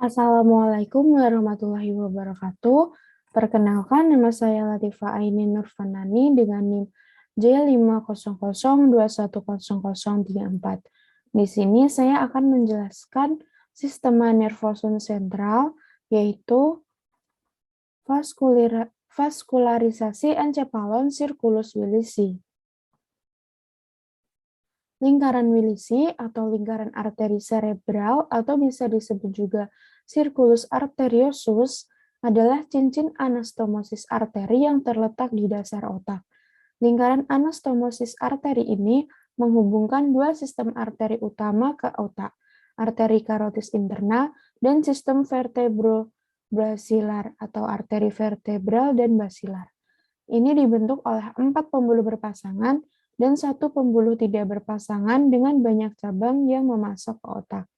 Assalamualaikum warahmatullahi wabarakatuh. Perkenalkan, nama saya Latifah Ainin Nurfanani dengan NIM J500210034. Di sini saya akan menjelaskan sistema nervosum sentral, yaitu vaskularisasi encephalon circulus Willisi. Lingkaran Willisi atau lingkaran arteri cerebral atau bisa disebut juga circulus arteriosus adalah cincin anastomosis arteri yang terletak di dasar otak. Lingkaran anastomosis arteri ini menghubungkan dua sistem arteri utama ke otak, arteri karotis interna dan sistem vertebro-basilar atau arteri vertebral dan basilar. Ini dibentuk oleh 4 pembuluh berpasangan dan 1 pembuluh tidak berpasangan dengan banyak cabang yang memasok ke otak.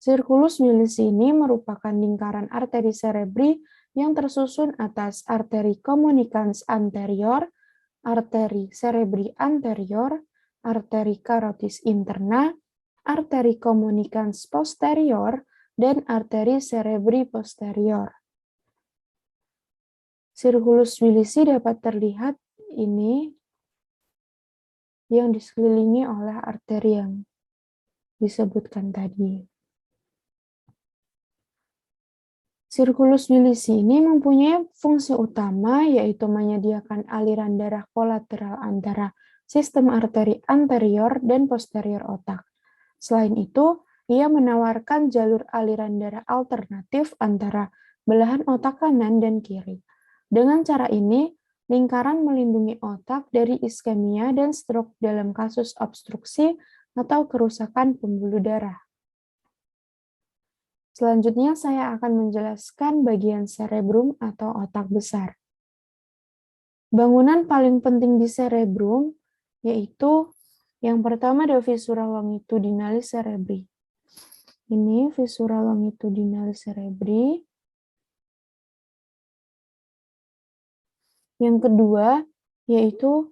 Circulus Willisi ini merupakan lingkaran arteri cerebri yang tersusun atas arteri communicans anterior, arteri cerebri anterior, arteri carotis interna, arteri communicans posterior, dan arteri cerebri posterior. Circulus Willisi dapat terlihat ini yang disekelilingi oleh arteri yang disebutkan tadi. Circulus Willisi ini mempunyai fungsi utama yaitu menyediakan aliran darah kolateral antara sistem arteri anterior dan posterior otak. Selain itu, ia menawarkan jalur aliran darah alternatif antara belahan otak kanan dan kiri. Dengan cara ini, lingkaran melindungi otak dari iskemia dan stroke dalam kasus obstruksi atau kerusakan pembuluh darah. Selanjutnya saya akan menjelaskan bagian cerebrum atau otak besar. Bangunan paling penting di cerebrum yaitu yang pertama ada viscera longitudinalis cerebri. Ini viscera longitudinalis cerebri. Yang kedua yaitu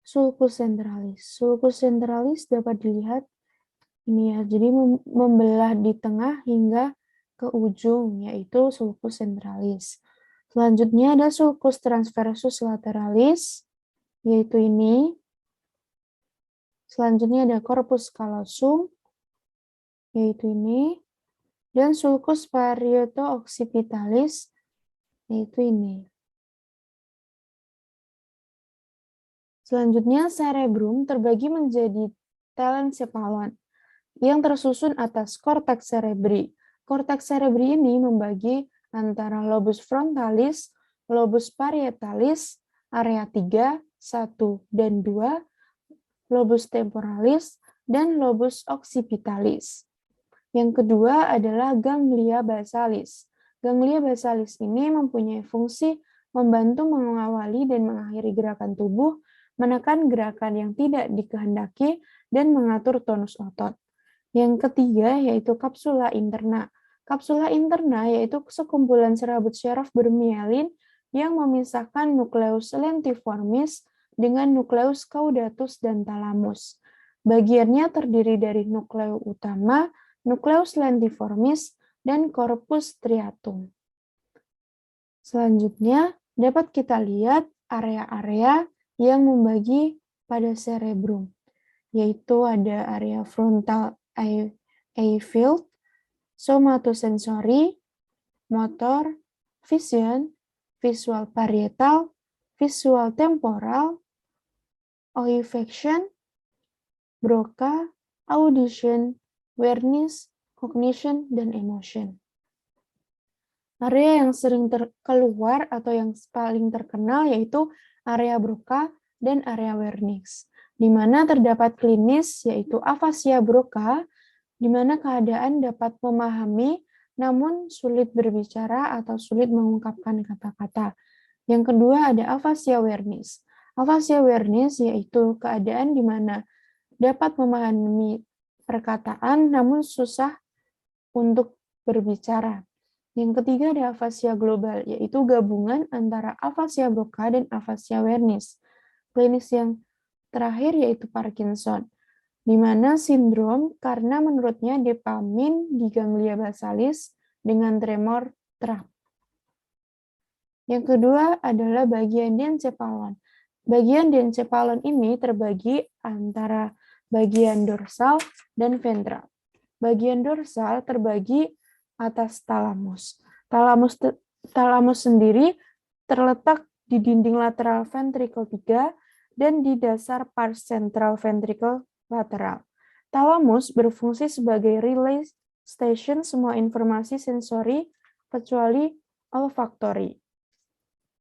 sulcus centralis. Sulcus centralis dapat dilihat ini ya, jadi membelah di tengah hingga ke ujung, yaitu sulcus centralis. Selanjutnya ada sulcus transversus lateralis, yaitu ini. Selanjutnya ada corpus callosum, yaitu ini. Dan sulcus parieto-occipitalis, yaitu ini. Selanjutnya, cerebrum terbagi menjadi telencephalon yang tersusun atas korteks cerebri. Korteks cerebri ini membagi antara lobus frontalis, lobus parietalis, area 3, 1, dan 2, lobus temporalis, dan lobus occipitalis. Yang kedua adalah ganglia basalis. Ganglia basalis ini mempunyai fungsi membantu mengawali dan mengakhiri gerakan tubuh, menekan gerakan yang tidak dikehendaki, dan mengatur tonus otot. Yang ketiga yaitu kapsula interna. Kapsula interna yaitu sekumpulan serabut syaraf bermielin yang memisahkan nukleus lentiformis dengan nukleus caudatus dan thalamus. Bagiannya terdiri dari nukleus utama, nukleus lentiformis, dan corpus striatum. Selanjutnya, dapat kita lihat area-area yang membagi pada cerebrum, yaitu ada area frontal eye field, somatosensory, motor, vision, visual parietal, visual temporal, olfaction, Broca, audition, awareness, cognition, dan emotion. Area yang sering keluar atau yang paling terkenal yaitu area Broca dan area awareness, di mana terdapat klinis yaitu afasia Broca, di mana keadaan dapat memahami namun sulit berbicara atau sulit mengungkapkan kata-kata. Yang kedua ada afasia awareness. Afasia awareness yaitu keadaan di mana dapat memahami perkataan namun susah untuk berbicara. Yang ketiga ada afasia global, yaitu gabungan antara afasia Broca dan afasia awareness. Klinis yang terakhir yaitu Parkinson, di mana sindrom karena menurutnya dopamin di ganglia basalis dengan tremor terap. Yang kedua adalah bagian diencephalon. Bagian diencephalon ini terbagi antara bagian dorsal dan ventral. Bagian dorsal terbagi atas talamus. Talamus sendiri terletak di dinding lateral ventricle 3 dan di dasar pars central ventricle lateral. Talamus berfungsi sebagai relay station semua informasi sensori kecuali olfaktori.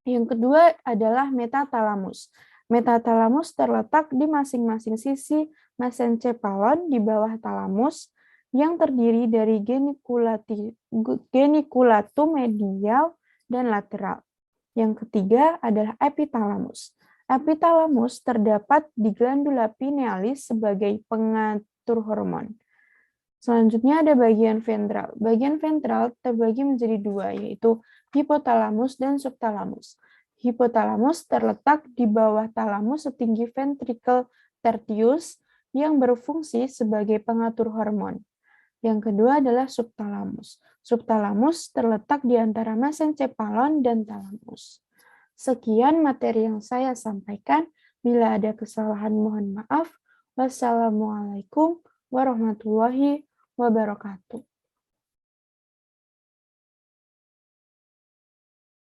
Yang kedua adalah metatalamus. Metatalamus terletak di masing-masing sisi mesencephalon di bawah talamus yang terdiri dari geniculatum medial dan lateral. Yang ketiga adalah epitalamus. Epitalamus terdapat di glandula pinealis sebagai pengatur hormon. Selanjutnya ada bagian ventral. Bagian ventral terbagi menjadi dua, yaitu hipotalamus dan subtalamus. Hipotalamus terletak di bawah talamus setinggi ventricle tertius yang berfungsi sebagai pengatur hormon. Yang kedua adalah subtalamus. Subtalamus terletak di antara mesencephalon dan talamus. Sekian materi yang saya sampaikan. Bila ada kesalahan mohon maaf. Wassalamualaikum warahmatullahi wabarakatuh.